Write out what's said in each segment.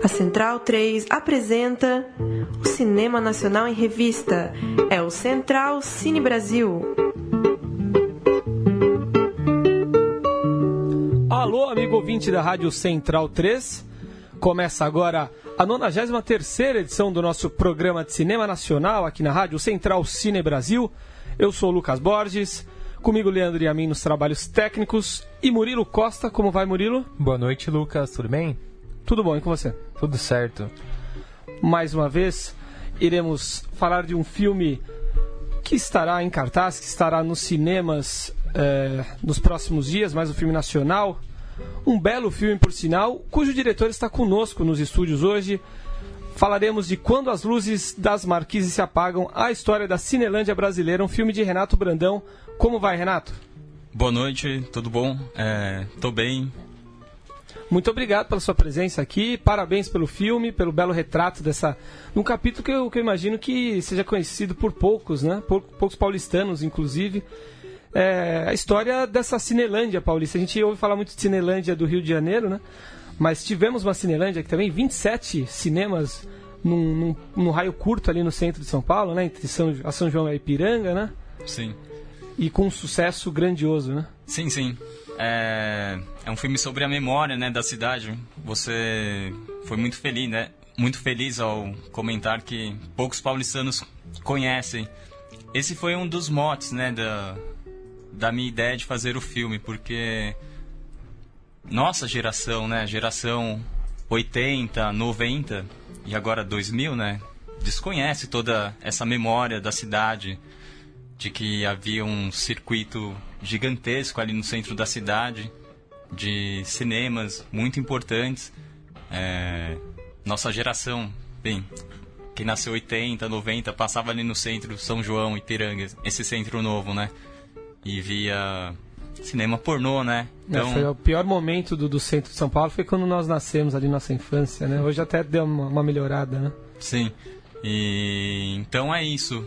A Central 3 apresenta o Cinema Nacional em Revista. É o Central Cine Brasil. Alô, amigo ouvinte da Rádio Central 3. Começa agora a 93ª edição do nosso programa de cinema nacional aqui na Rádio Central Cine Brasil. Eu sou o Lucas Borges, comigo Leandro e a mim nos trabalhos técnicos e Murilo Costa. Como vai, Murilo? Boa noite, Lucas. Tudo bem? Tudo bom, e com você? Tudo certo. Mais uma vez, iremos falar de um filme que estará em cartaz, que estará nos cinemas nos próximos dias, mais um filme nacional. Um belo filme, por sinal, cujo diretor está conosco nos estúdios hoje. Falaremos de Quando as Luzes das Marquises se Apagam, a história da Cinelândia brasileira, um filme de Renato Brandão. Como vai, Renato? Boa noite, tudo bom? Tô bem. Muito obrigado pela sua presença aqui, parabéns pelo filme, pelo belo retrato um capítulo que eu imagino que seja conhecido por poucos, né? Poucos paulistanos, inclusive. A história dessa Cinelândia paulista. A gente ouve falar muito de Cinelândia do Rio de Janeiro, né? Mas tivemos uma Cinelândia aqui também, 27 cinemas num raio curto ali no centro de São Paulo, né? Entre São João e Ipiranga, né? Sim. E com um sucesso grandioso, né? Sim, sim. É um filme sobre a memória, né, da cidade. Você foi muito feliz, né? Muito feliz ao comentar que poucos paulistanos conhecem. Esse foi um dos motes, né, da minha ideia de fazer o filme, porque nossa geração, né, geração 80, 90 e agora 2000, né, desconhece toda essa memória da cidade, de que havia um circuito gigantesco ali no centro da cidade, de cinemas muito importantes. Nossa geração, bem, quem nasceu 80, 90, passava ali no centro, São João, Ipiranga, esse centro novo, né? E via cinema pornô, né? Então... Foi o pior momento do centro de São Paulo, foi quando nós nascemos ali, nossa infância, né? Hoje até deu uma melhorada, né? Sim, e então é isso.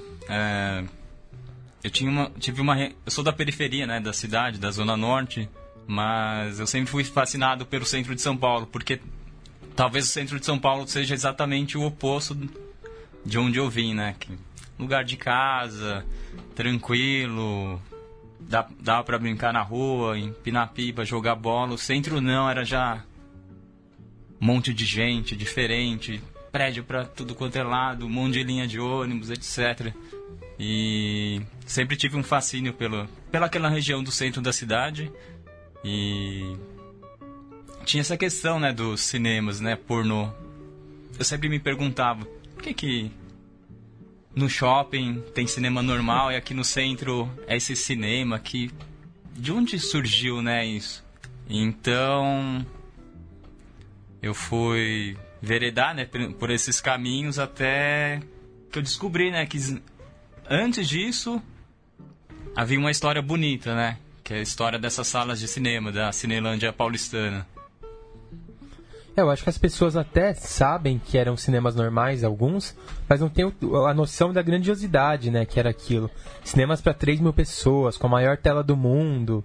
Eu sou da periferia, né, da cidade, da Zona Norte, mas eu sempre fui fascinado pelo centro de São Paulo, porque talvez o centro de São Paulo seja exatamente o oposto de onde eu vim, né? Lugar de casa, tranquilo, dava pra brincar na rua, empinar pipa, jogar bola. O centro não, era já um monte de gente diferente, prédio pra tudo quanto é lado, um monte de linha de ônibus, etc. E sempre tive um fascínio pela aquela região do centro da cidade. E tinha essa questão, né, dos cinemas, né, pornô. Eu sempre me perguntava, por que no shopping tem cinema normal e aqui no centro é esse cinema aqui? De onde surgiu, né, isso? Então eu fui veredar, né, por esses caminhos até que eu descobri, né, que antes disso havia uma história bonita, né? Que é a história dessas salas de cinema, da Cinelândia paulistana. Eu acho que as pessoas até sabem que eram cinemas normais, alguns, mas não têm a noção da grandiosidade, né, que era aquilo. Cinemas para 3 mil pessoas, com a maior tela do mundo,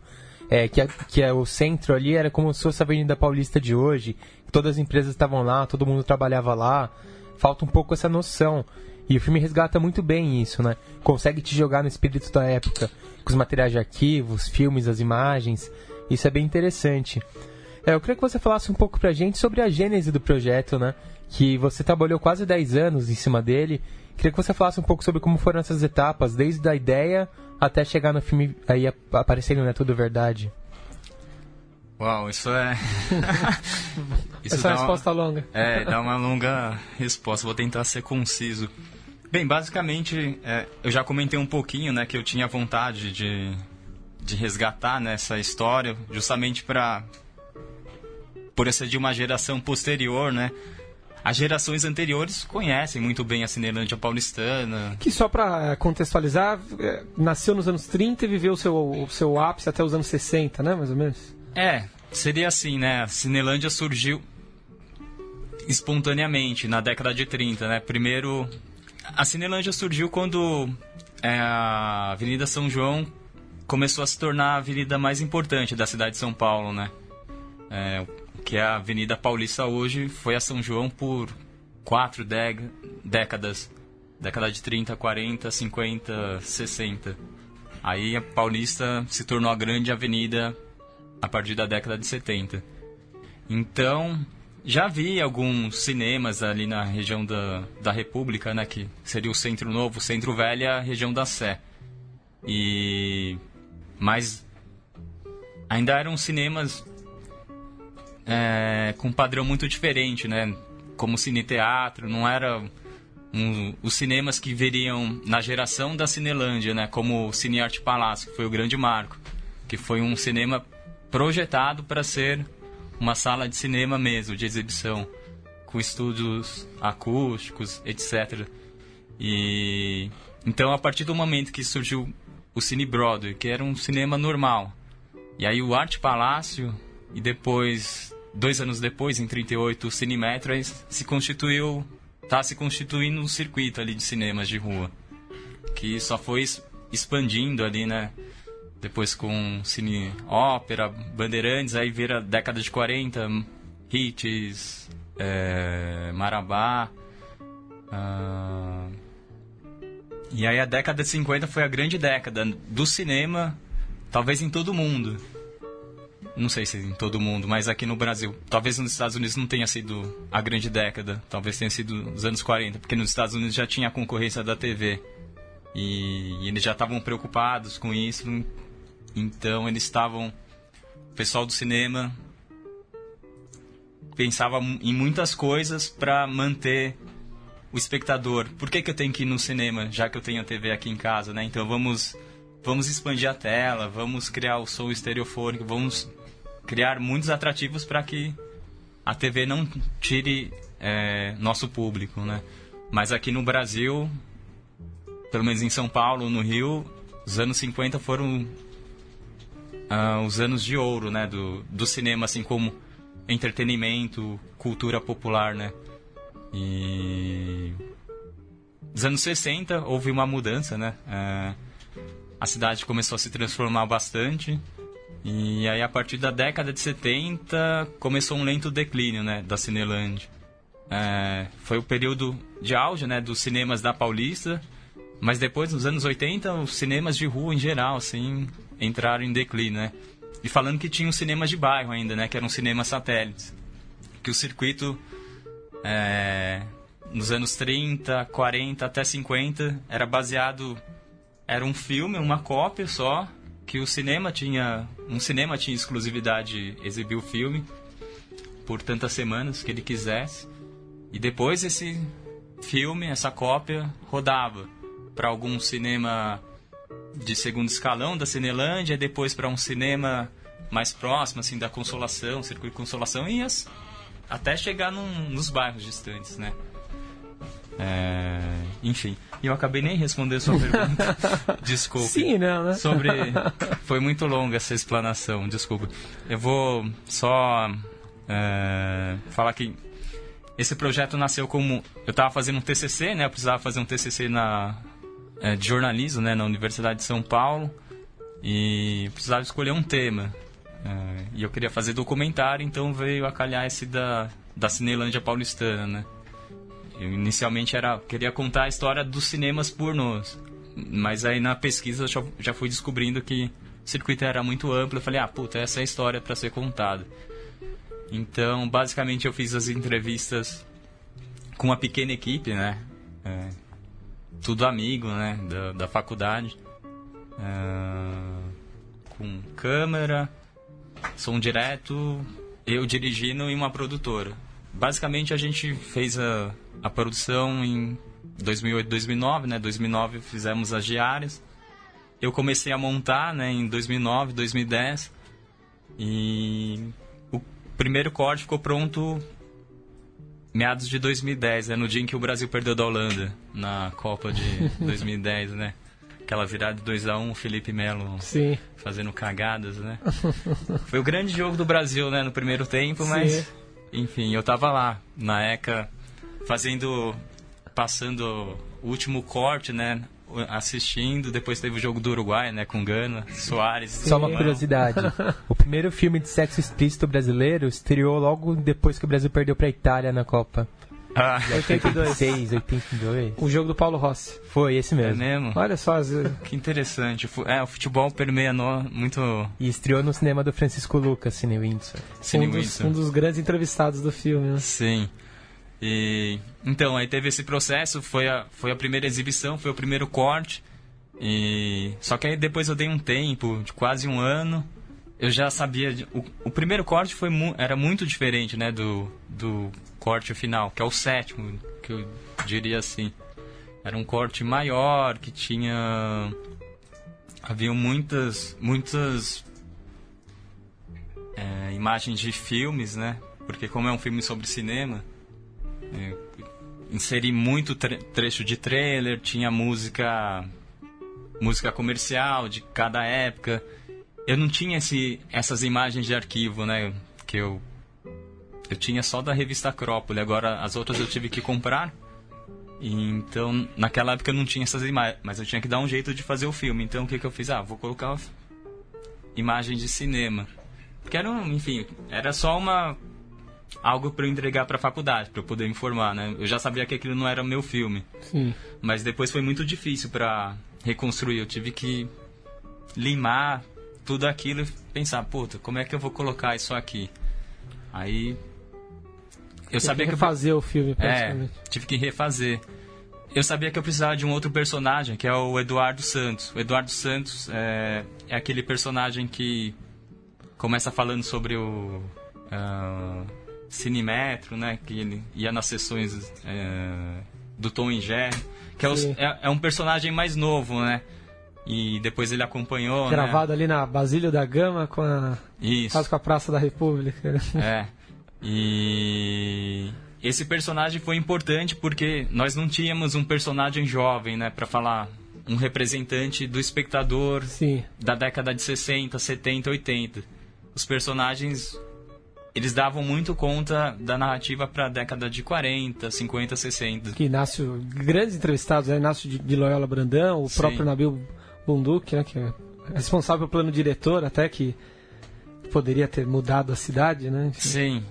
que o centro ali era como se fosse a Avenida Paulista de hoje, todas as empresas estavam lá, todo mundo trabalhava lá. Falta um pouco essa noção. E o filme resgata muito bem isso, né? Consegue te jogar no espírito da época, com os materiais de arquivos, filmes, as imagens. Isso é bem interessante. Eu queria que você falasse um pouco pra gente sobre a gênese do projeto, né? Que você trabalhou quase 10 anos em cima dele. Queria que você falasse um pouco sobre como foram essas etapas, desde a ideia até chegar no filme aí aparecendo, né? Tudo verdade. Uau, isso é... Essa é uma resposta longa. Dá uma longa resposta. Vou tentar ser conciso. Bem, basicamente, eu já comentei um pouquinho, né, que eu tinha vontade de resgatar, né, essa história, justamente por ser de uma geração posterior, né? As gerações anteriores conhecem muito bem a Cinelândia paulistana. Que só para contextualizar, nasceu nos anos 30 e viveu o seu ápice até os anos 60, né, mais ou menos? Seria assim, né? A Cinelândia surgiu espontaneamente na década de 30, né? Primeiro, a Cinelândia surgiu quando a Avenida São João começou a se tornar a avenida mais importante da cidade de São Paulo, né? Que é a Avenida Paulista hoje, foi a São João por 4 décadas. Década de 30, 40, 50, 60. Aí a Paulista se tornou a grande avenida a partir da década de 70. Então, já vi alguns cinemas ali na região da República, né? Que seria o Centro Novo, o Centro Velho e a região da Sé. Mas ainda eram cinemas com um padrão muito diferente, né? Como cine-teatro, não era os cinemas que viriam na geração da Cinelândia, né? Como o Cine Arte Palácio, que foi o grande marco, que foi um cinema projetado para ser uma sala de cinema mesmo, de exibição, com estúdios acústicos, etc. Então, a partir do momento que surgiu o Cine Broadway, que era um cinema normal, e aí o Arte Palácio, e depois, 2 anos depois, em 38, o Cine Metro, está se constituindo um circuito ali de cinemas de rua, que só foi expandindo ali, né? Depois com Cine Ópera, Bandeirantes, aí vira década de 40, Hits, Marabá. E aí a década de 50 foi a grande década do cinema, talvez em todo o mundo. Não sei se em todo o mundo, mas aqui no Brasil. Talvez nos Estados Unidos não tenha sido a grande década, talvez tenha sido os anos 40, porque nos Estados Unidos já tinha a concorrência da TV. E eles já estavam preocupados com isso. Então eles estavam... O pessoal do cinema pensava em muitas coisas para manter o espectador. Por que eu tenho que ir no cinema, já que eu tenho a TV aqui em casa, né? Então vamos expandir a tela, vamos criar o som estereofônico, vamos criar muitos atrativos para que a TV não tire nosso público, né? Mas aqui no Brasil, pelo menos em São Paulo, no Rio, os anos 50 foram os anos de ouro, né, do cinema, assim como entretenimento, cultura popular, né? E nos anos 60 houve uma mudança, né? A cidade começou a se transformar bastante, e aí a partir da década de 70 começou um lento declínio, né, da Cinelândia. Foi o período de auge, né, dos cinemas da Paulista, mas depois, nos anos 80, os cinemas de rua em geral, assim, entraram em declínio, né? E falando que tinha os cinemas de bairro ainda, né? Que eram cinemas satélites. Que o circuito, nos anos 30, 40 até 50, era baseado... Era um filme, uma cópia só, que um cinema tinha exclusividade de exibir o filme por tantas semanas que ele quisesse. E depois esse filme, essa cópia, rodava para algum cinema de segundo escalão da Cinelândia, e depois para um cinema mais próximo, assim, da Consolação, Circuito Consolação, e até chegar nos bairros distantes, né? Enfim, eu acabei nem respondendo a sua pergunta. Desculpe. Sim, não, né? Foi muito longa essa explanação, desculpa. Eu vou só falar que esse projeto nasceu como... Eu estava fazendo um TCC, né? Eu precisava fazer um TCC de jornalismo, né? Na Universidade de São Paulo. E precisava escolher um tema. E eu queria fazer documentário, então veio a calhar esse da Cinelândia paulistana, né? Eu inicialmente queria contar a história dos cinemas pornôs. Mas aí na pesquisa eu já fui descobrindo que o circuito era muito amplo. Eu falei, essa é a história para ser contada. Então, basicamente, eu fiz as entrevistas com uma pequena equipe, né? Tudo amigo, né? Da faculdade. Com câmera, som direto, eu dirigindo e uma produtora. Basicamente, a gente fez a produção em 2008, 2009, né? 2009 fizemos as diárias. Eu comecei a montar, né? Em 2009, 2010. E o primeiro corte ficou pronto meados de 2010, né? No dia em que o Brasil perdeu da Holanda, na Copa de 2010, né? Aquela virada de 2-1, o Felipe Melo Sim. fazendo cagadas, né? Foi o grande jogo do Brasil, né? No primeiro tempo, mas... Sim. Enfim, eu tava lá, na ECA, passando o último corte, né? assistindo. Depois teve o jogo do Uruguai, né, com Gana, Soares. Só uma curiosidade. O primeiro filme de sexo explícito brasileiro estreou logo depois que o Brasil perdeu pra Itália na Copa. 82. 82. O jogo do Paulo Rossi. Foi esse É mesmo. mesmo? Olha só, Que interessante. O futebol permeia muito... E estreou no cinema do Francisco Lucas, Cine Windsor. Cine um Windsor. dos grandes entrevistados do filme, né? Sim. E então, aí teve esse processo, foi a primeira exibição, foi o primeiro corte. Só que aí depois eu dei um tempo, de quase um ano. Eu já sabia... O primeiro corte era muito diferente, né, do corte final, que é o 7º, que eu diria assim. Era um corte maior, que tinha... Havia muitas imagens de filmes, né? Porque como é um filme sobre cinema, inseri muito trecho de trailer, tinha música comercial de cada época. Eu não tinha essas imagens de arquivo, né? Que eu tinha só da revista Acrópole. Agora as outras eu tive que comprar. Então, naquela época eu não tinha essas imagens, mas eu tinha que dar um jeito de fazer o filme. Então, o que eu fiz? Vou colocar imagens de cinema. Porque era só algo para eu entregar para a faculdade, para eu poder me formar, né? Eu já sabia que aquilo não era meu filme. Sim. Mas depois foi muito difícil para reconstruir. Eu tive que limar tudo aquilo e pensar, puta, como é que eu vou colocar isso aqui? Aí eu sabia que refazer o filme, praticamente. Tive que refazer. Eu sabia que eu precisava de um outro personagem, que é o Eduardo Santos. O Eduardo Santos é aquele personagem que começa falando sobre o Cinemetro, né? Que ele ia nas sessões do Tom e Jerry. Que é um personagem mais novo, né? E depois ele acompanhou, gravado ali na Basílio da Gama, quase com a Praça da República. E esse personagem foi importante porque nós não tínhamos um personagem jovem, né? Pra falar, um representante do espectador. Sim. Da década de 60, 70, 80. Os personagens, eles davam muito conta da narrativa pra década de 40, 50, 60. Que Inácio, grandes entrevistados, né? Inácio de Loyola Brandão, o próprio Nabil Bunduque, né? Que é responsável pelo plano diretor, até que poderia ter mudado a cidade, né? Enfim. Sim,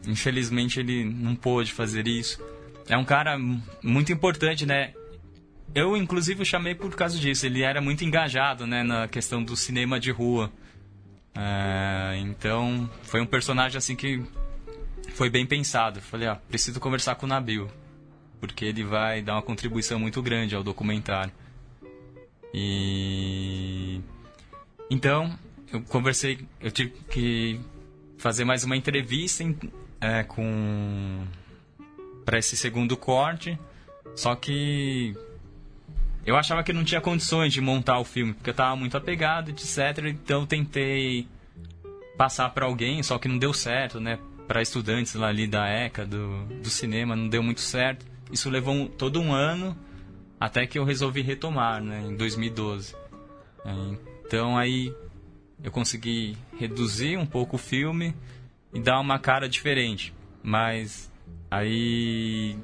infelizmente ele não pôde fazer isso. É um cara muito importante, né? Eu, inclusive, o chamei por causa disso. Ele era muito engajado, né, na questão do cinema de rua. Então, foi um personagem assim que foi bem pensado. Falei, preciso conversar com o Nabil, porque ele vai dar uma contribuição muito grande ao documentário. Então, eu tive que fazer mais uma entrevista para esse segundo corte. Só que eu achava que não tinha condições de montar o filme, porque eu estava muito apegado, etc. Então eu tentei passar para alguém, só que não deu certo, né? Para estudantes lá ali da ECA, do cinema, não deu muito certo. Isso levou todo um ano até que eu resolvi retomar, né? Em 2012. Então aí eu consegui reduzir um pouco o filme e dar uma cara diferente. Mas aí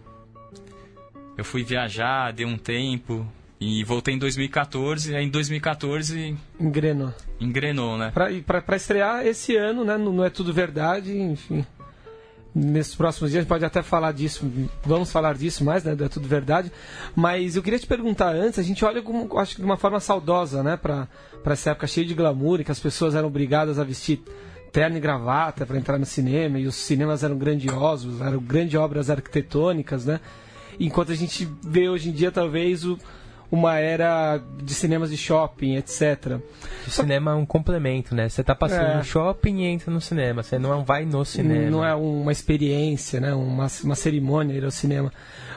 eu fui viajar, dei um tempo e voltei em 2014. E aí em 2014 engrenou, né? Pra estrear esse ano, né? Não é tudo verdade, enfim. Nesses próximos dias a gente pode até falar disso, vamos falar disso mais, né? É tudo verdade. Mas eu queria te perguntar antes, a gente olha acho que de uma forma saudosa, né? Pra essa época cheia de glamour, em que as pessoas eram obrigadas a vestir terno e gravata para entrar no cinema, e os cinemas eram grandiosos, eram grandes obras arquitetônicas, né? Enquanto a gente vê hoje em dia talvez uma era de cinemas de shopping, etc. O cinema é um complemento, né? Você tá passando no shopping e entra no cinema. Você não vai no cinema. Não é uma experiência, né? Uma cerimônia ir ao cinema.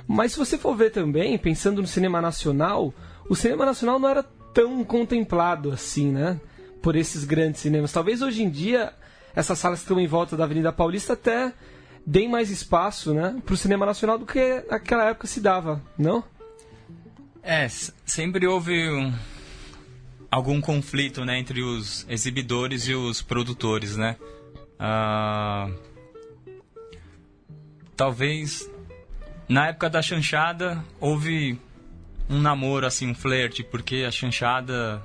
Mas se você for ver também, pensando no cinema nacional, o cinema nacional não era tão contemplado assim, né? Por esses grandes cinemas. Talvez hoje em dia, essas salas que estão em volta da Avenida Paulista até deem mais espaço, né? Pro cinema nacional do que naquela época se dava, não? Sempre houve algum conflito, né, entre os exibidores e os produtores, né? Talvez na época da chanchada houve um namoro, assim, um flerte, porque a chanchada,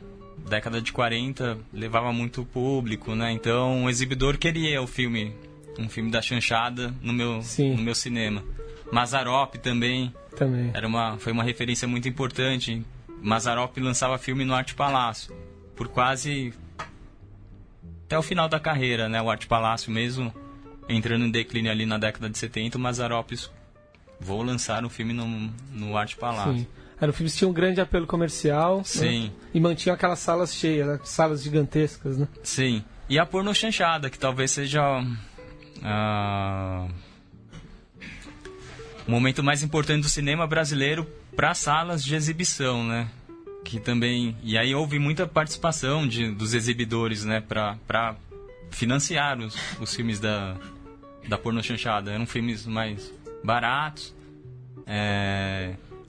década de 40, levava muito público, né? Então o exibidor queria um filme da chanchada no meu cinema. Mazzaropi também. Foi uma referência muito importante. Mazzaropi lançava filme no Arte Palácio por quase até o final da carreira, né? O Arte Palácio mesmo entrando em declínio ali na década de 70, o Mazzaropi vou lançar um filme no Arte Palácio. Sim. Eram filmes que tinham um grande apelo comercial. Sim. Né? E mantinham aquelas salas cheias, né? Salas gigantescas, né? Sim. E a porno chanchada, que talvez seja o momento mais importante do cinema brasileiro para salas de exibição, né? Que também... E aí houve muita participação dos exibidores, né? Para financiar os filmes da porno chanchada. Eram filmes mais baratos,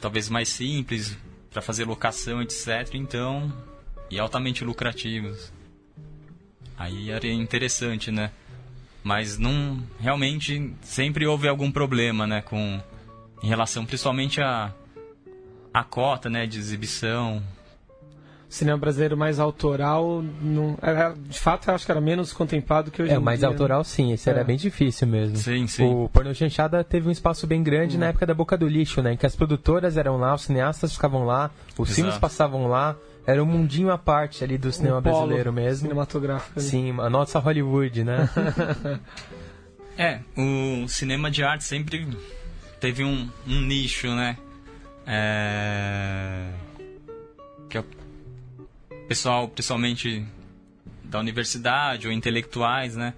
talvez mais simples, para fazer locação, etc. Então, e altamente lucrativos. Aí era interessante, né? Mas não, realmente sempre houve algum problema, né, em relação principalmente à cota, né, de exibição. O cinema brasileiro mais autoral, de fato, eu acho que era menos contemplado que hoje em dia. Mais autoral, sim. Esse era bem difícil mesmo. Sim, sim. O porno chanchada teve um espaço bem grande na época da Boca do Lixo, né, em que as produtoras eram lá, os cineastas ficavam lá, os filmes passavam lá. Era um mundinho à parte ali do cinema brasileiro mesmo. Cinematográfico. Ali. Sim, a nossa Hollywood, né? O cinema de arte sempre teve um nicho, né? Que é o pessoal, principalmente da universidade ou intelectuais, né?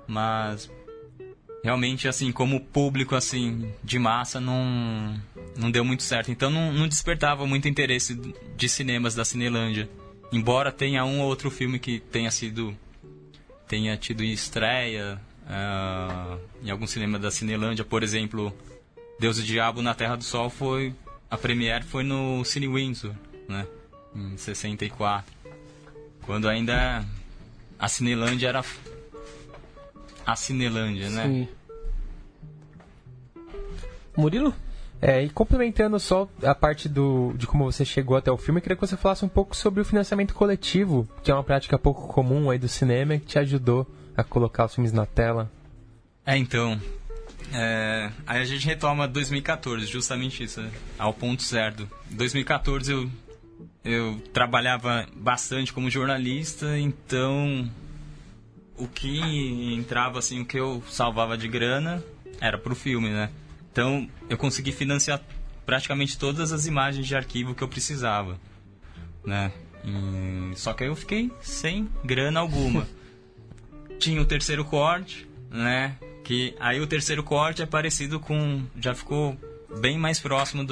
Mas realmente, assim, como público, assim, de massa, não deu muito certo. Então não despertava muito interesse de cinemas da Cinelândia. Embora tenha um ou outro filme que tenha tido estreia em algum cinema da Cinelândia. Por exemplo, Deus e o Diabo na Terra do Sol a premiere foi no Cine Windsor, né? Em 64. Quando ainda a Cinelândia era a Cinelândia, né? Sim. Murilo? E complementando só a parte de como você chegou até o filme, eu queria que você falasse um pouco sobre o financiamento coletivo, que é uma prática pouco comum aí do cinema e que te ajudou a colocar os filmes na tela. Então, aí a gente retoma 2014, justamente isso, né? Ao ponto certo. Em 2014 eu trabalhava bastante como jornalista, então o que entrava, assim, o que eu salvava de grana era pro filme, né? Então, eu consegui financiar praticamente todas as imagens de arquivo que eu precisava, né? Só que aí eu fiquei sem grana alguma. Tinha o terceiro corte, né? Que aí o terceiro corte é parecido com... Já ficou bem mais próximo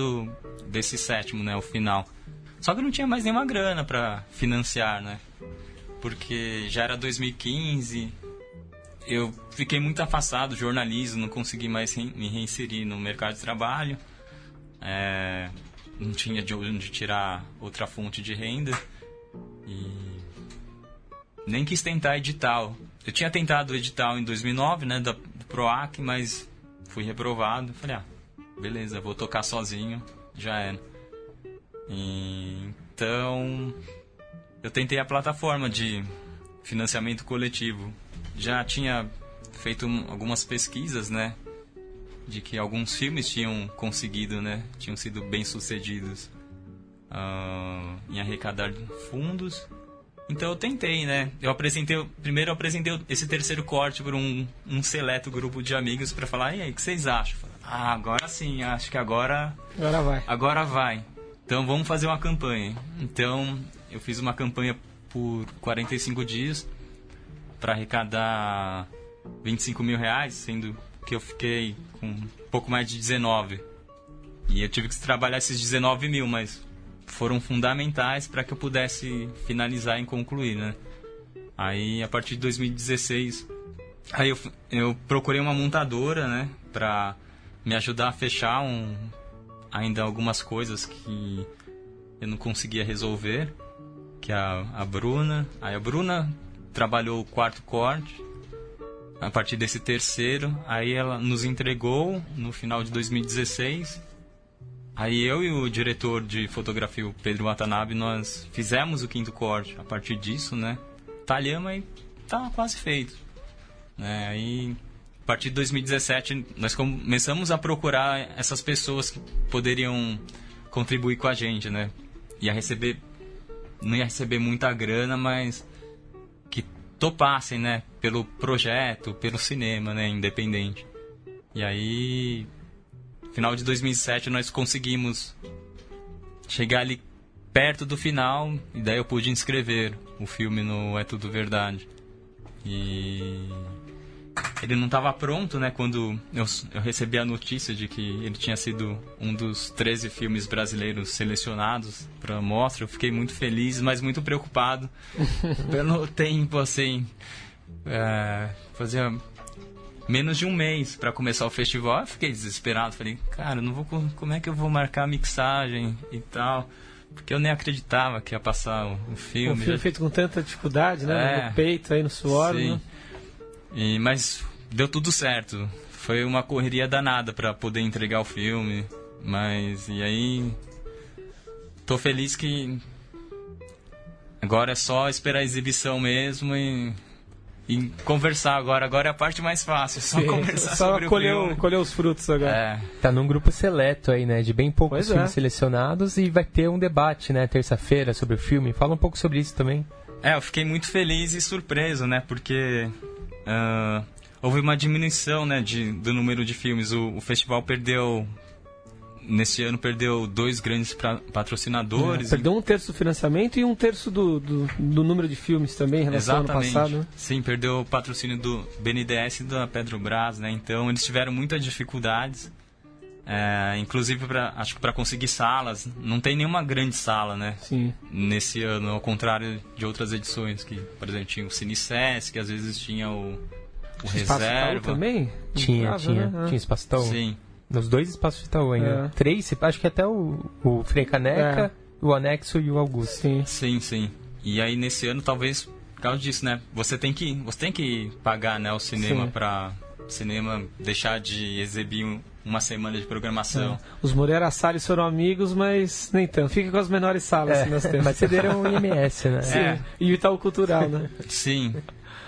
desse sétimo, né? O final. Só que eu não tinha mais nenhuma grana para financiar, né? Porque já era 2015... Eu fiquei muito afastado do jornalismo, não consegui mais me reinserir no mercado de trabalho. Não tinha de onde tirar outra fonte de renda. E nem quis tentar edital. Eu tinha tentado edital em 2009, né, do PROAC, mas fui reprovado. Falei, beleza, vou tocar sozinho, já era. Então, eu tentei a plataforma de financiamento coletivo. Já tinha feito algumas pesquisas, né, de que alguns filmes tinham conseguido, né, tinham sido bem-sucedidos em arrecadar fundos. Então eu tentei, né, primeiro eu apresentei esse terceiro corte para um seleto grupo de amigos para falar, e aí, o que vocês acham? Agora sim, acho que agora vai. Então vamos fazer uma campanha. Então eu fiz uma campanha por 45 dias para arrecadar 25 mil reais, sendo que eu fiquei com um pouco mais de 19. E eu tive que trabalhar esses 19 mil, mas foram fundamentais para que eu pudesse finalizar e concluir, né? Aí, a partir de 2016, aí eu procurei uma montadora, né, para me ajudar a fechar ainda algumas coisas que eu não conseguia resolver, que é a Bruna. Aí a Bruna trabalhou o quarto corte a partir desse terceiro, aí ela nos entregou no final de 2016. Aí eu e o diretor de fotografia, o Pedro Watanabe, nós fizemos o 5º corte. A partir disso, né, talhamos e tá quase feito. Né? Aí, a partir de 2017, nós começamos a procurar essas pessoas que poderiam contribuir com a gente, né? Não ia receber muita grana, mas que topassem, né, pelo projeto, pelo cinema, né, independente. E aí, final de 2007, nós conseguimos chegar ali perto do final, e daí eu pude inscrever o filme no É Tudo Verdade. E ele não estava pronto, né, quando eu recebi a notícia de que ele tinha sido um dos 13 filmes brasileiros selecionados para a mostra. Eu fiquei muito feliz, mas muito preocupado pelo tempo, assim. Fazia menos de um mês para começar o festival. Eu fiquei desesperado, falei, cara, não vou, como é que eu vou marcar a mixagem e tal? Porque eu nem acreditava que ia passar o filme. Um filme feito com tanta dificuldade, né? No peito, aí no suor, sim. Né? Mas deu tudo certo. Foi uma correria danada para poder entregar o filme. E aí, tô feliz que agora é só esperar a exibição mesmo e conversar agora. Agora é a parte mais fácil, só conversar sobre o filme. Colher os frutos agora. Tá num grupo seleto aí, né? De bem poucos filmes selecionados, e vai ter um debate, né? Terça-feira sobre o filme. Fala um pouco sobre isso também. Eu fiquei muito feliz e surpreso, né? Porque houve uma diminuição, né, do número de filmes. O festival nesse ano perdeu 2 grandes patrocinadores. Perdeu 1/3 do financiamento e 1/3 do número de filmes também em relação ao ano passado. Né? Sim, perdeu o patrocínio do BNDES e da Petrobras, né? Então eles tiveram muitas dificuldades. Inclusive, acho que para conseguir salas, não tem nenhuma grande sala, né? Sim. Nesse ano, ao contrário de outras edições, que, por exemplo, tinha o Cine Sesc, que às vezes tinha o Reserva. Também? Tinha Espaço Itaú. Sim. Nos 2 espaços de Itaú ainda. 3, acho que até o Frei Caneca, o Anexo e o Augusto. Sim. E aí, nesse ano, talvez, por causa disso, né? Você tem que pagar, né, o cinema para cinema deixar de exibir uma semana de programação. Os Moreira Salles foram amigos, mas nem tanto. Fica com as menores salas que nós temos. Mas cederam o IMS, né? Sim. E o Itaú Cultural, né? Sim.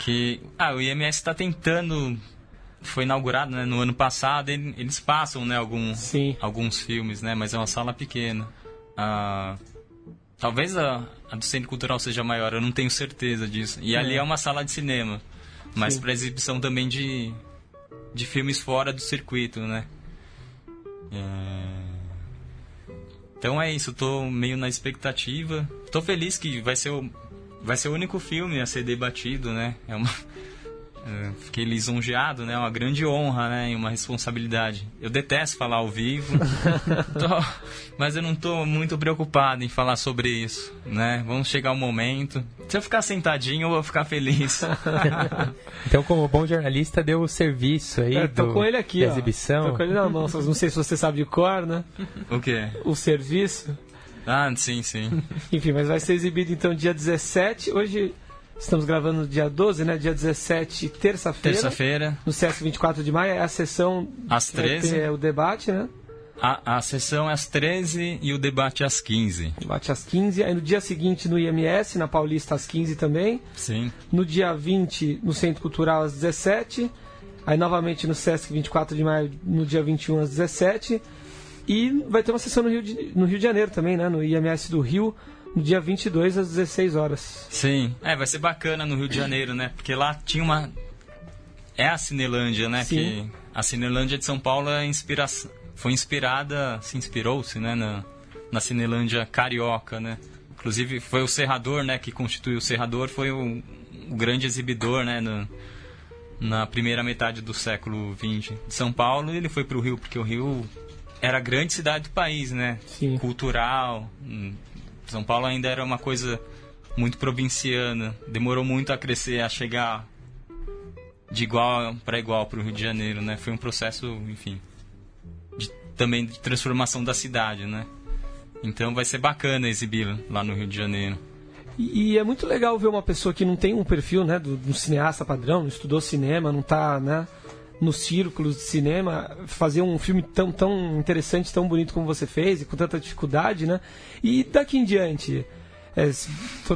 O IMS está tentando... Foi inaugurado, né, no ano passado. Eles passam, né, alguns filmes, né? Mas é uma sala pequena. Talvez a do Centro Cultural seja maior, eu não tenho certeza disso. E ali é uma sala de cinema. Mas para exibição também de filmes fora do circuito, né? Então é isso, tô meio na expectativa. Tô feliz que vai ser o único filme a ser debatido, né? Fiquei lisonjeado, né? É uma grande honra, né? E uma responsabilidade. Eu detesto falar ao vivo, mas eu não tô muito preocupado em falar sobre isso, né? Vamos chegar um momento. Se eu ficar sentadinho, eu vou ficar feliz. Então, como bom jornalista, deu o serviço aí tô com ele aqui, da exibição. Tô com ele na mão, não sei se você sabe de cor, né? O quê? O serviço. Sim. Enfim, mas vai ser exibido então dia 17. Hoje estamos gravando no dia 12, né? Dia 17, terça-feira. No Sesc 24 de maio. É a sessão... Às 13. É o debate, né? A sessão é às 13 e o debate às 15. Debate às 15. Aí no dia seguinte no IMS, na Paulista, às 15 também. Sim. No dia 20, no Centro Cultural, às 17. Aí novamente no Sesc 24 de maio, no dia 21, às 17. E vai ter uma sessão no Rio de Janeiro também, né? No IMS do Rio, no dia 22, às 16 horas. Sim. Vai ser bacana no Rio de Janeiro, né? Porque lá tinha uma... É a Cinelândia, né? Sim. Que a Cinelândia de São Paulo inspirou-se, né? Na Cinelândia carioca, né? Inclusive foi o Serrador, né? Que constituiu o Serrador, foi o grande exibidor, né? Na primeira metade do século XX de São Paulo. E ele foi para o Rio, porque o Rio era a grande cidade do país, né? Sim. Cultural. São Paulo ainda era uma coisa muito provinciana. Demorou muito a crescer, a chegar de igual para igual para o Rio de Janeiro, né? Foi um processo, enfim, também de transformação da cidade, né? Então vai ser bacana exibir lá no Rio de Janeiro. E é muito legal ver uma pessoa que não tem um perfil, né, do cineasta padrão, não estudou cinema, não está, né, nos círculos de cinema, fazer um filme tão interessante, tão bonito como você fez, e com tanta dificuldade, né? E daqui em diante,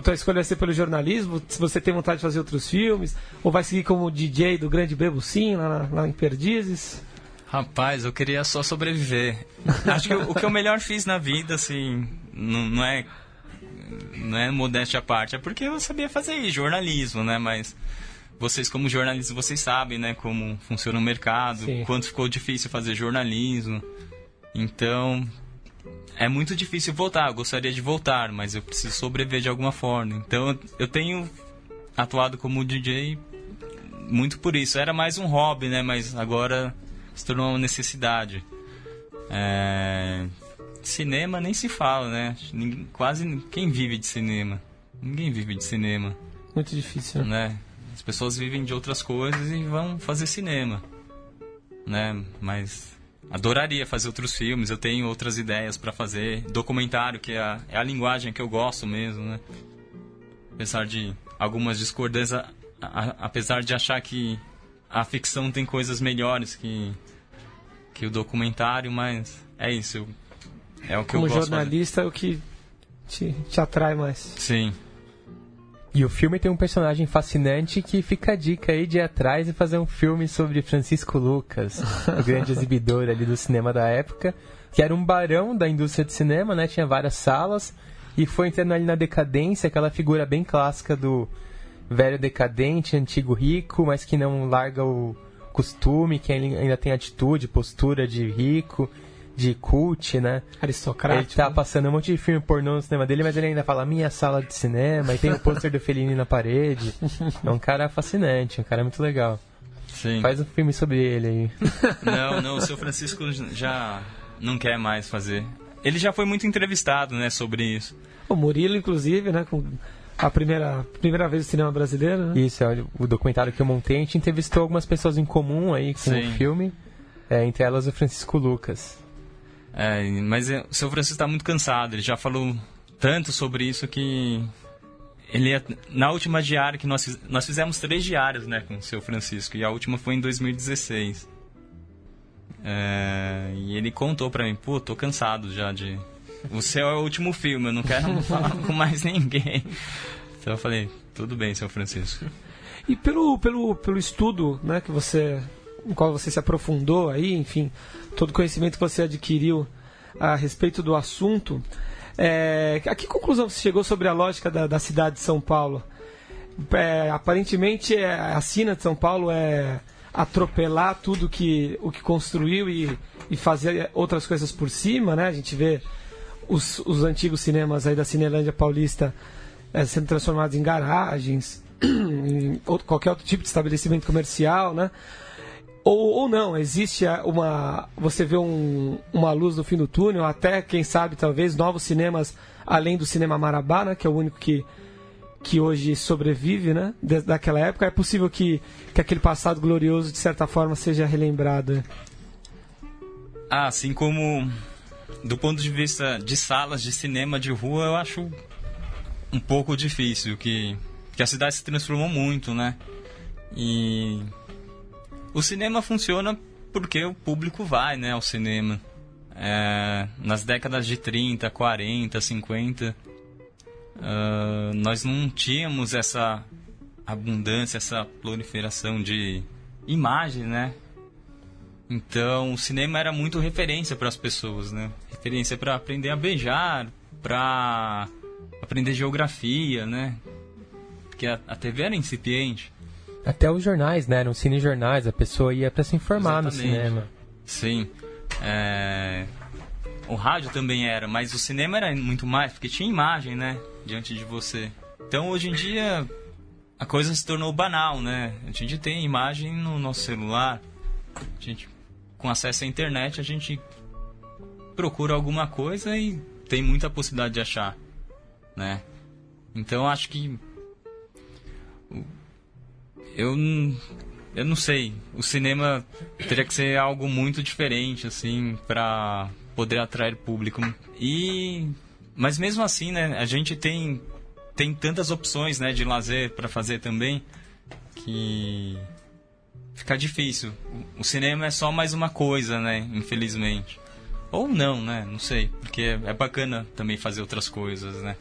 tua escolha vai ser pelo jornalismo, se você tem vontade de fazer outros filmes, ou vai seguir como DJ do Grande Bebo Sim, lá em Perdizes? Rapaz, eu queria só sobreviver. Acho que o que eu melhor fiz na vida, assim, não é modéstia à parte, é porque eu sabia fazer jornalismo, né? Mas vocês, como jornalistas, vocês sabem, né, como funciona o mercado, Sim. Quanto ficou difícil fazer jornalismo. Então, é muito difícil voltar. Eu gostaria de voltar, mas eu preciso sobreviver de alguma forma. Então, eu tenho atuado como DJ muito por isso. Era mais um hobby, né? Mas agora se tornou uma necessidade. Cinema nem se fala, né? Quase quem vive de cinema? Ninguém vive de cinema. Muito difícil, né? As pessoas vivem de outras coisas e vão fazer cinema, né? Mas adoraria fazer outros filmes. Eu tenho outras ideias para fazer. Documentário, que é a linguagem que eu gosto mesmo, né? Apesar de algumas discordâncias, apesar de achar que a ficção tem coisas melhores que o documentário, mas é isso. É o que como eu gosto. Como jornalista é o que te atrai mais. Sim. E o filme tem um personagem fascinante que fica a dica aí de ir atrás e fazer um filme sobre Francisco Lucas, o grande exibidor ali do cinema da época, que era um barão da indústria de cinema, né? Tinha várias salas e foi entrando ali na decadência, aquela figura bem clássica do velho decadente, antigo rico, mas que não larga o costume, que ainda tem atitude, postura de rico, de cult, né? Aristocrático. Ele tá passando um monte de filme pornô no cinema dele, mas ele ainda fala minha sala de cinema, e tem o pôster do Fellini na parede. É um cara fascinante, um cara muito legal. Sim. Faz um filme sobre ele aí. Não, o seu Francisco já não quer mais fazer. Ele já foi muito entrevistado, né, sobre isso. O Murilo, inclusive, né, com a primeira vez no cinema brasileiro, né? Isso, é o documentário que eu montei. A gente entrevistou algumas pessoas em comum aí com Sim. o filme, entre elas o Francisco Lucas. Mas o seu Francisco está muito cansado. Ele já falou tanto sobre isso que na última diária que nós fizemos 3 diárias, né, com o seu Francisco, e a última foi em 2016. E ele contou pra mim, tô cansado já de... O seu é o último filme, eu não quero falar com mais ninguém. Então eu falei, tudo bem, seu Francisco. E pelo estudo, né, em qual você se aprofundou aí, enfim, todo o conhecimento que você adquiriu a respeito do assunto, a que conclusão você chegou sobre a lógica da cidade de São Paulo? Aparentemente a sina de São Paulo é atropelar tudo o que construiu e fazer outras coisas por cima, né? A gente vê os antigos cinemas aí da Cinelândia Paulista sendo transformados em garagens, em qualquer outro tipo de estabelecimento comercial, né? Ou não, existe você vê uma luz no fim do túnel, até, quem sabe, talvez, novos cinemas, além do Cinema Marabá, né, que é o único que hoje sobrevive, né, daquela época. É possível que aquele passado glorioso, de certa forma, seja relembrado. Assim como, do ponto de vista de salas de cinema de rua, eu acho um pouco difícil, que a cidade se transformou muito, né, e... O cinema funciona porque o público vai, né, ao cinema. Nas décadas de 30, 40, 50, nós não tínhamos essa abundância, essa proliferação de imagem, né? Então, o cinema era muito referência para as pessoas, né? Referência para aprender a beijar, para aprender geografia, né? Porque a TV era incipiente. Até os jornais, né? Eram cinejornais, a pessoa ia para se informar. Exatamente. No cinema. Sim. O rádio também era, mas o cinema era muito mais, porque tinha imagem, né? Diante de você. Então, hoje em dia, a coisa se tornou banal, né? A gente tem imagem no nosso celular. A gente, com acesso à internet, a gente procura alguma coisa e tem muita possibilidade de achar, né? Então, acho que... Eu não sei, o cinema teria que ser algo muito diferente, assim, para poder atrair público. Mas mesmo assim, né, a gente tem tantas opções, né, de lazer para fazer também, que fica difícil. O cinema é só mais uma coisa, né? Infelizmente. Ou não, né? Não sei. Porque é bacana também fazer outras coisas, né?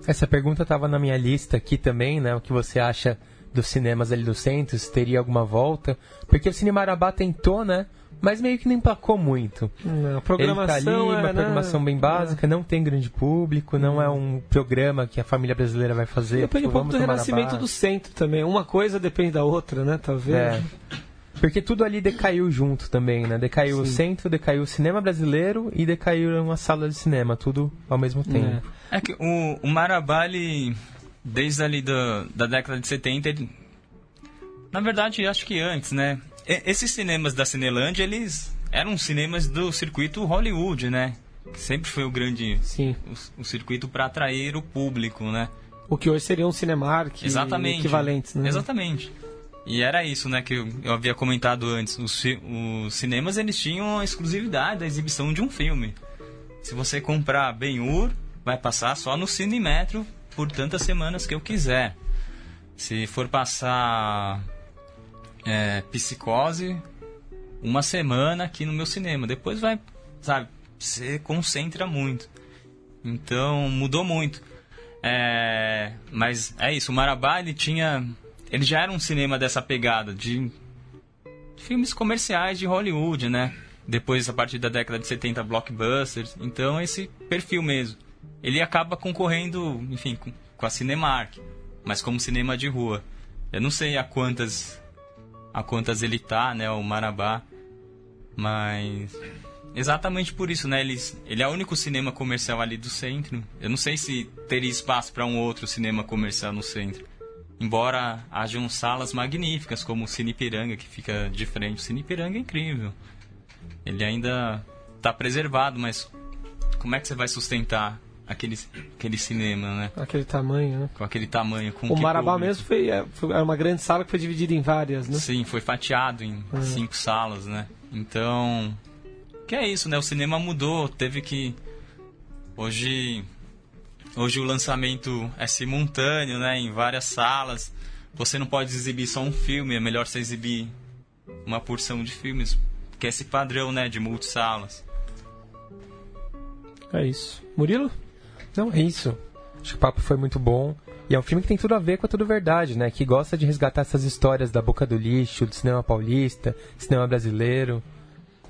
Essa pergunta estava na minha lista aqui também, né? O que você acha dos cinemas ali do centro? Se teria alguma volta? Porque o Cine Marabá tentou, né? Mas meio que não emplacou muito. Não, a programação ele tá ali, uma programação bem básica, não tem grande público, não é um programa que a família brasileira vai fazer. Depende um pouco do renascimento do centro também. Uma coisa depende da outra, né? Talvez. É. Porque tudo ali decaiu junto também, né? Decaiu o centro, decaiu o cinema brasileiro e decaiu uma sala de cinema, tudo ao mesmo tempo. É que o Marabá, ele, desde ali da década de 70, ele, na verdade, acho que antes, né? Esses cinemas da Cinelândia, eles eram cinemas do circuito Hollywood, né? Que sempre foi o grande... Sim. O circuito para atrair o público, né? O que hoje seria um Cinemark equivalentes, né? Exatamente. E era isso, né, que eu havia comentado antes. Os cinemas, eles tinham a exclusividade da exibição de um filme. Se você comprar Ben-Hur, vai passar só no Cinemetro por tantas semanas que eu quiser. Se for passar Psicose, uma semana aqui no meu cinema. Depois vai, sabe, você concentra muito. Então, mudou muito. Mas é isso, o Marabá, ele já era um cinema dessa pegada, de filmes comerciais de Hollywood, né? Depois, a partir da década de 70, blockbusters. Então, esse perfil mesmo. Ele acaba concorrendo, enfim, com a Cinemark, mas como cinema de rua. Eu não sei a quantas ele tá, né, o Marabá, mas exatamente por isso, né, ele é o único cinema comercial ali do centro. Eu não sei se teria espaço para um outro cinema comercial no centro, embora hajam salas magníficas, como o Cine Ipiranga, que fica de frente. O Cine Ipiranga é incrível, ele ainda tá preservado, mas como é que você vai sustentar aquele cinema, né? Aquele tamanho, né? Com aquele tamanho. O Marabá mesmo foi uma grande sala que foi dividida em várias, né? Sim, foi fatiado em 5 salas, né? Então, que é isso, né? O cinema mudou, teve que... Hoje o lançamento é simultâneo, né? Em várias salas. Você não pode exibir só um filme, é melhor você exibir uma porção de filmes, que é esse padrão, né? De multisalas. É isso. Murilo? Não, é isso. Acho que o papo foi muito bom. E é um filme que tem tudo a ver com a Tudo Verdade, né? Que gosta de resgatar essas histórias da boca do lixo, do cinema paulista, cinema brasileiro.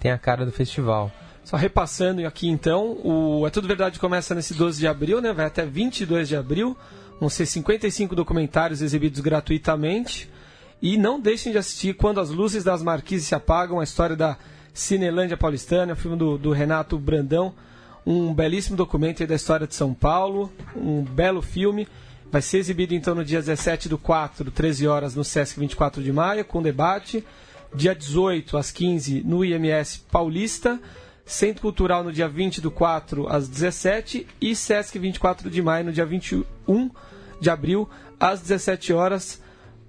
Tem a cara do festival. Só repassando aqui então, o É Tudo Verdade começa nesse 12 de abril, né? Vai até 22 de abril. Vão ser 55 documentários exibidos gratuitamente. E não deixem de assistir Quando as Luzes das Marquises se Apagam, a história da Cinelândia paulistana, o filme do Renato Brandão. Um belíssimo documento aí da história de São Paulo, um belo filme. Vai ser exibido então no dia 17/4, 13 horas, no Sesc 24 de maio, com debate. Dia 18, às 15, no IMS Paulista. Centro Cultural no dia 20/4, às 17. E Sesc 24 de maio, no dia 21 de abril, às 17 horas.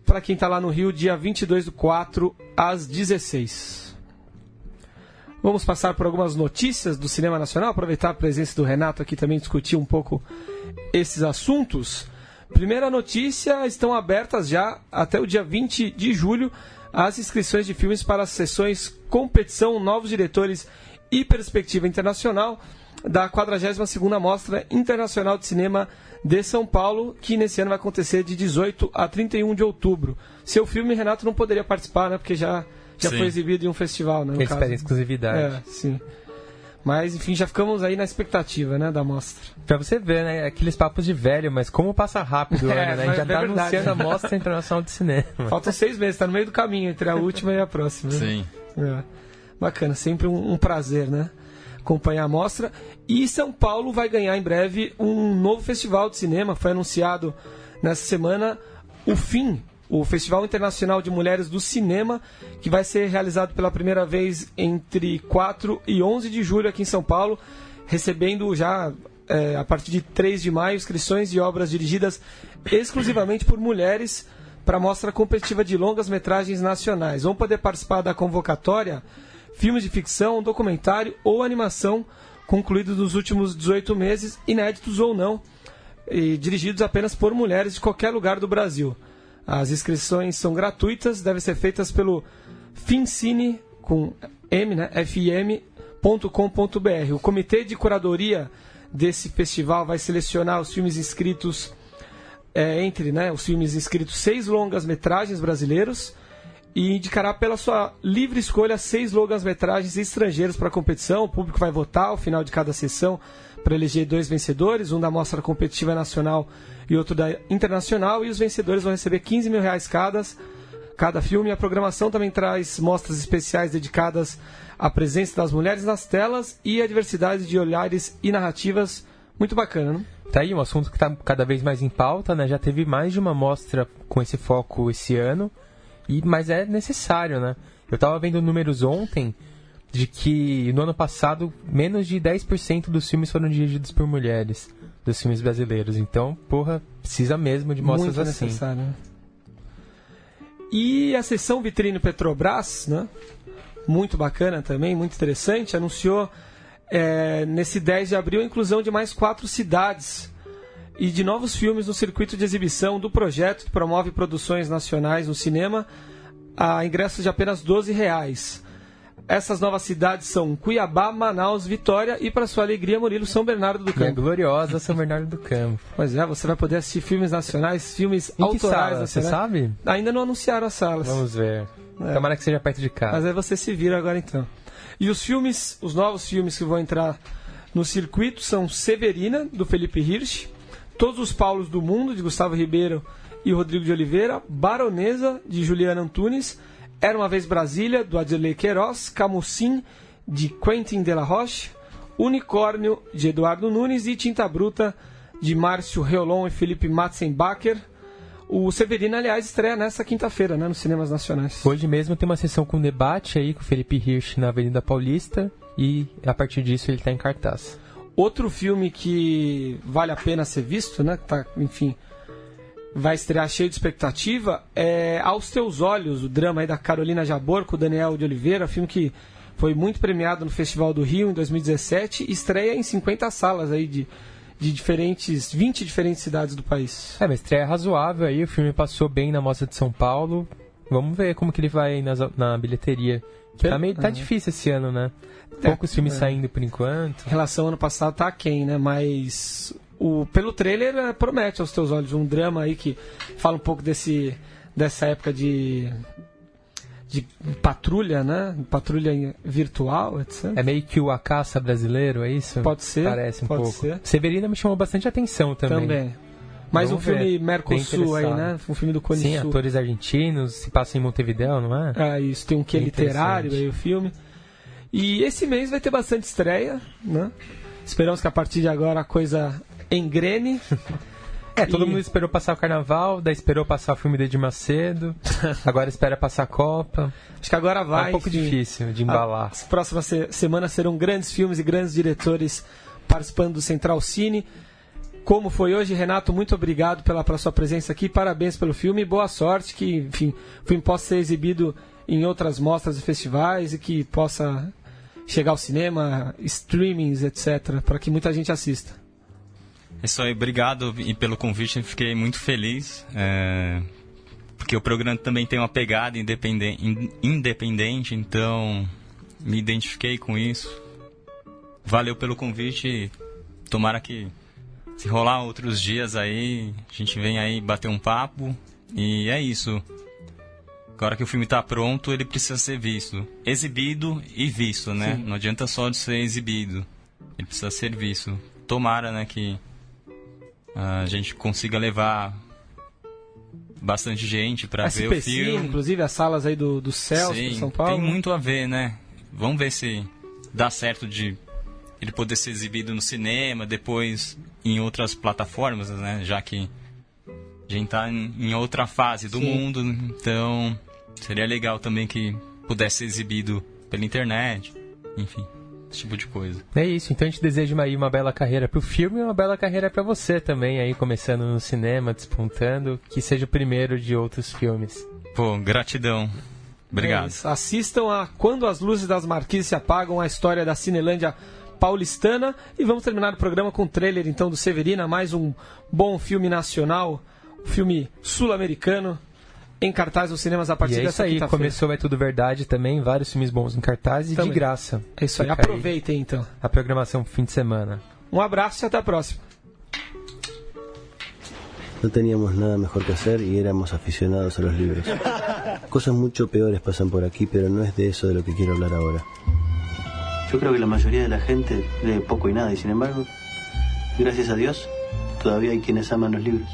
Para quem está lá no Rio, dia 22/4, às 16. Vamos passar por algumas notícias do cinema nacional, aproveitar a presença do Renato aqui também, discutir um pouco esses assuntos. Primeira notícia, estão abertas já até o dia 20 de julho as inscrições de filmes para as sessões Competição Novos Diretores e Perspectiva Internacional da 42ª Mostra Internacional de Cinema de São Paulo, que nesse ano vai acontecer de 18 a 31 de outubro. Seu filme, Renato, não poderia participar, né, porque já foi exibido em um festival, né? Eles pedem exclusividade. Sim. Mas, enfim, já ficamos aí na expectativa, né, da mostra. Pra você ver, né, aqueles papos de velho, mas como passa rápido o ano, né? A gente já tá anunciando a Mostra Internacional de Cinema. Faltam 6 meses, tá no meio do caminho entre a última e a próxima. Sim. Bacana, sempre um prazer, né, acompanhar a mostra. E São Paulo vai ganhar em breve um novo festival de cinema. Foi anunciado nessa semana o Festival Internacional de Mulheres do Cinema, que vai ser realizado pela primeira vez entre 4 e 11 de julho aqui em São Paulo, recebendo já, a partir de 3 de maio, inscrições de obras dirigidas exclusivamente por mulheres para a mostra competitiva de longas-metragens nacionais. Vão poder participar da convocatória filmes de ficção, documentário ou animação concluídos nos últimos 18 meses, inéditos ou não, e dirigidos apenas por mulheres de qualquer lugar do Brasil. As inscrições são gratuitas, devem ser feitas pelo Fincine, com M, né? FIM.com.br. O comitê de curadoria desse festival vai selecionar os filmes inscritos, os filmes inscritos 6 longas-metragens brasileiros e indicará pela sua livre escolha 6 longas-metragens estrangeiros para a competição. O público vai votar ao final de cada sessão para eleger 2 vencedores, um da Mostra Competitiva Nacional e outro da Internacional, e os vencedores vão receber R$15 mil cada filme. A programação também traz mostras especiais dedicadas à presença das mulheres nas telas e à diversidade de olhares e narrativas. Muito bacana, né? Tá aí um assunto que está cada vez mais em pauta, né? Já teve mais de uma mostra com esse foco esse ano, mas é necessário, né? Eu estava vendo números ontem de que no ano passado menos de 10% dos filmes foram dirigidos por mulheres, dos filmes brasileiros. Então, precisa mesmo de mostras muito assim. Necessário, né? E a seção Vitrine Petrobras, né? Muito bacana também, muito interessante, anunciou nesse 10 de abril a inclusão de mais 4 cidades e de novos filmes no circuito de exibição do projeto, que promove produções nacionais no cinema a ingressos de apenas R$12. Essas novas cidades são Cuiabá, Manaus, Vitória e, para sua alegria, Murilo, São Bernardo do Campo. É gloriosa São Bernardo do Campo. Pois é, você vai poder assistir filmes nacionais, filmes autorais. Você sabe? Ainda não anunciaram as salas. Vamos ver. Tomara que seja perto de casa. Mas aí você se vira agora então. E os novos filmes que vão entrar no circuito são Severina, do Felipe Hirsch, Todos os Paulos do Mundo, de Gustavo Ribeiro e Rodrigo de Oliveira, Baronesa, de Juliana Antunes, Era uma Vez Brasília, do Adirley Queiroz, Camusim, de Quentin de la Roche, Unicórnio, de Eduardo Nunes e Tinta Bruta, de Márcio Reolon e Felipe Matzenbacher. O Severino, aliás, estreia nessa quinta-feira, né, nos cinemas nacionais. Hoje mesmo tem uma sessão com debate aí com o Felipe Hirsch na Avenida Paulista e a partir disso ele está em cartaz. Outro filme que vale a pena ser visto, né, vai estrear cheio de expectativa, é Aos Teus Olhos, o drama aí da Carolina Jabor com o Daniel de Oliveira, filme que foi muito premiado no Festival do Rio em 2017 e estreia em 50 salas aí de 20 diferentes cidades do país. Mas estreia razoável aí, o filme passou bem na Mostra de São Paulo. Vamos ver como que ele vai na bilheteria. Tá difícil esse ano, né? Poucos filmes saindo por enquanto. Em relação ao ano passado tá aquém, né? Mas pelo trailer promete Aos Teus Olhos, um drama aí que fala um pouco dessa época de patrulha, né? Patrulha virtual, etc. É meio que o A Caça brasileiro, é isso? Pode ser. Parece pode pouco. Ser. Severina me chamou bastante atenção também. Mais um filme Mercosul aí, né? Um filme do Cone Sul. Sim, atores argentinos, se passa em Montevidéu, não é? Isso, tem um quê literário aí o filme. E esse mês vai ter bastante estreia, né? Esperamos que a partir de agora a coisa engrene. Todo mundo esperou passar o Carnaval, daí esperou passar o filme de Edir Macedo, agora espera passar a Copa. Acho que agora vai. É um pouco difícil de embalar. As próximas semanas serão grandes filmes e grandes diretores participando do Central Cine. Como foi hoje, Renato, muito obrigado pela sua presença aqui, parabéns pelo filme e boa sorte, que, enfim, o filme possa ser exibido em outras mostras e festivais e que possa chegar ao cinema, streamings, etc., para que muita gente assista. É isso aí, obrigado pelo convite, fiquei muito feliz, porque o programa também tem uma pegada independente, então me identifiquei com isso. Valeu pelo convite, tomara que se rolar outros dias aí, a gente vem aí bater um papo, e é isso. Agora que o filme está pronto, ele precisa ser visto, exibido e visto, né? Sim. Não adianta só de ser exibido, ele precisa ser visto. Tomara, né, que a gente consiga levar bastante gente para ver o filme. Inclusive as salas aí do Celso, em São Paulo. Tem muito a ver, né? Vamos ver se dá certo de ele poder ser exibido no cinema, depois em outras plataformas, né? Já que a gente está em outra fase do mundo, então seria legal também que pudesse ser exibido pela internet, enfim. Esse tipo de coisa. É isso, então a gente deseja aí uma bela carreira pro filme e uma bela carreira para você também, aí começando no cinema, despontando, que seja o primeiro de outros filmes. Pô, gratidão. Obrigado. Assistam a Quando as Luzes das Marquises se Apagam, a história da Cinelândia paulistana, e vamos terminar o programa com o trailer então do Severina, mais um bom filme nacional, um filme sul-americano, em cartaz nos cinemas a partir E é isso dessa aí, quinta-feira. começou É Tudo Verdade também, vários filmes bons em cartaz e Também. de graça. É isso aí, Fica aproveitem então. a programação fim de semana. Um abraço e até a próxima. No teníamos nada mejor que hacer y éramos aficionados a los libros. Cosas mucho peores pasan por aquí, pero no es de eso de lo que quiero hablar ahora. Yo creo que la mayoría de la gente lee poco y nada, y sin embargo, gracias a Dios, todavía hay quienes aman los libros.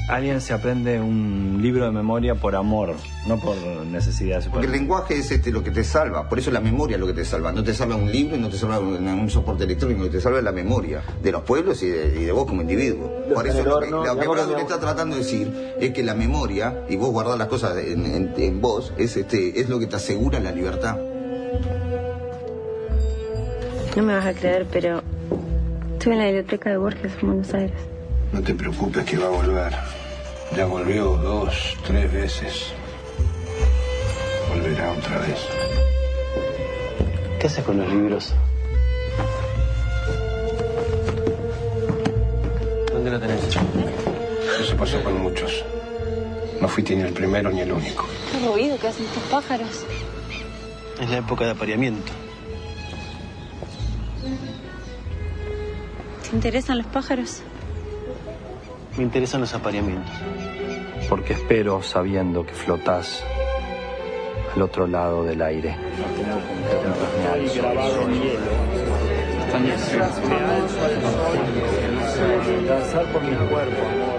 Alguien se aprende un libro de memoria por amor, no por necesidad. Porque el lenguaje es lo que te salva, por eso la memoria es lo que te salva. No te salva un libro y no te salva un soporte electrónico, te salva la memoria de los pueblos y de vos como individuo. Por eso lo que Bradbury está tratando de decir es que la memoria, y vos guardar las cosas en vos, es lo que te asegura la libertad. No me vas a creer, pero estuve en la biblioteca de Borges en Buenos Aires. No te preocupes que va a volver. Ya volvió 2, 3 veces. Volverá otra vez. ¿Qué haces con los libros? ¿Dónde lo tenés? Eso pasó con muchos. No fuiste ni el primero ni el único. ¿Qué ruido que hacen estos pájaros? Es la época de apareamiento. ¿Te interesan los pájaros? Me interesan los apareamientos. Porque espero sabiendo que flotás al otro lado del aire. Danzar por mi cuerpo, amor.